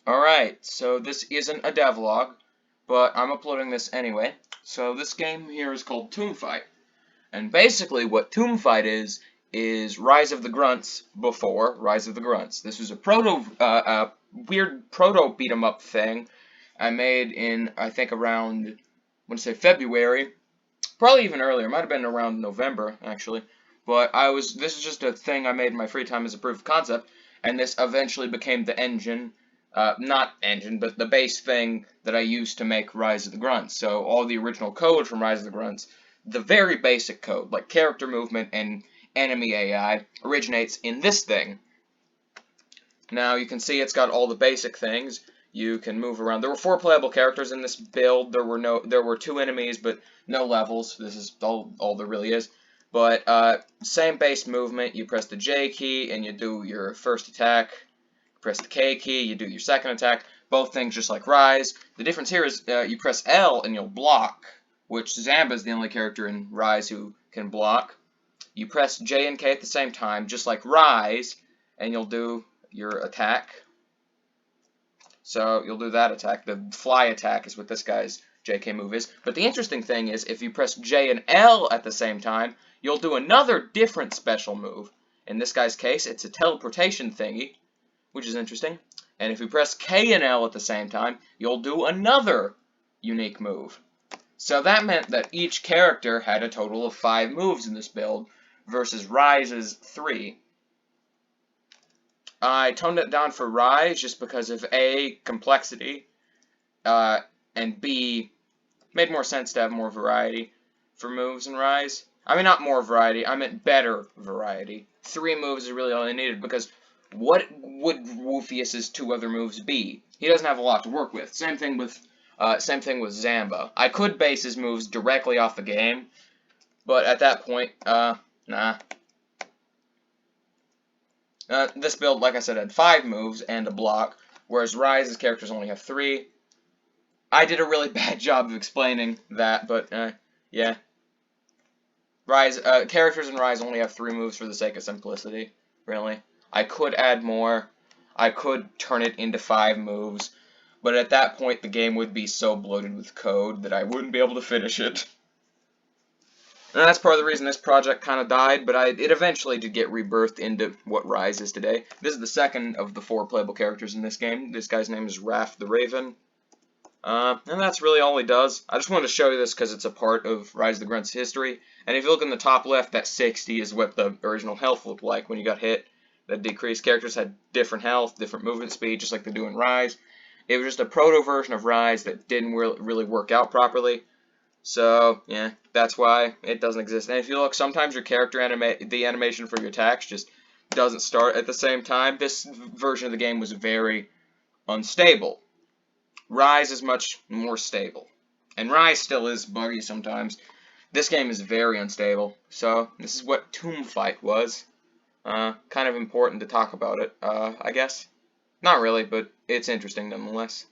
Alright, so this isn't a devlog, but I'm uploading this anyway. So this game here is called Tombfight. And basically what Tombfight is Rise of the Grunts before Rise of the Grunts. This was a weird proto beat 'em up thing I made in, I think around, I want to say February, probably even earlier, it might have been around November, actually. But this is just a thing I made in my free time as a proof of concept, and this eventually became the engine, not engine, but the base thing that I used to make Rise of the Grunts. So all the original code from Rise of the Grunts, the very basic code, like character movement and enemy AI, originates in this thing. Now you can see it's got all the basic things. You can move around. There were 4 playable characters in this build. There were 2 enemies, but no levels. This is all there really is. But same base movement. You press the J key and you do your first attack. Press the K key, you do your second attack. Both things just like Rise. The difference here is you press L and you'll block, which Zamba is the only character in Rise who can block. You press J and K at the same time, just like Rise, and you'll do your attack. So you'll do that attack. The fly attack is what this guy's JK move is. But the interesting thing is, if you press J and L at the same time, you'll do another different special move. In this guy's case, it's a teleportation thingy, which is interesting. And if you press K and L at the same time, you'll do another unique move. So that meant that each character had a total of 5 moves in this build, versus Rise's 3. I toned it down for Rise just because of A, complexity, and B, made more sense to have more variety for moves in Rise. I mean, not more variety, I meant better variety. 3 moves is really all I needed, because what would Wolfius's 2 other moves be? He doesn't have a lot to work with. Same thing with Zamba. I could base his moves directly off the game, but at that point, nah. This build, like I said, had 5 moves and a block, whereas Rise's characters only have 3. I did a really bad job of explaining that, but, yeah. Characters in Rise only have 3 moves for the sake of simplicity, really. I could add more. I could turn it into 5 moves, but at that point the game would be so bloated with code that I wouldn't be able to finish it. And that's part of the reason this project kind of died, but it eventually did get rebirthed into what Rise is today. This is the second of the 4 playable characters in this game. This guy's name is Raph the Raven. And that's really all he does. I just wanted to show you this because it's a part of Rise of the Grunts history. And if you look in the top left, that 60 is what the original health looked like when you got hit. That decreased. Characters had different health, different movement speed, just like they do in Rise. It was just a proto version of Rise that didn't really work out properly. So, yeah, that's why it doesn't exist. And if you look, sometimes your character the animation for your attacks just doesn't start at the same time. This version of the game was very unstable. Rise is much more stable. And Rise still is buggy sometimes. This game is very unstable. So, this is what Tombfight was. Kind of important to talk about it, I guess. Not really, but it's interesting nonetheless.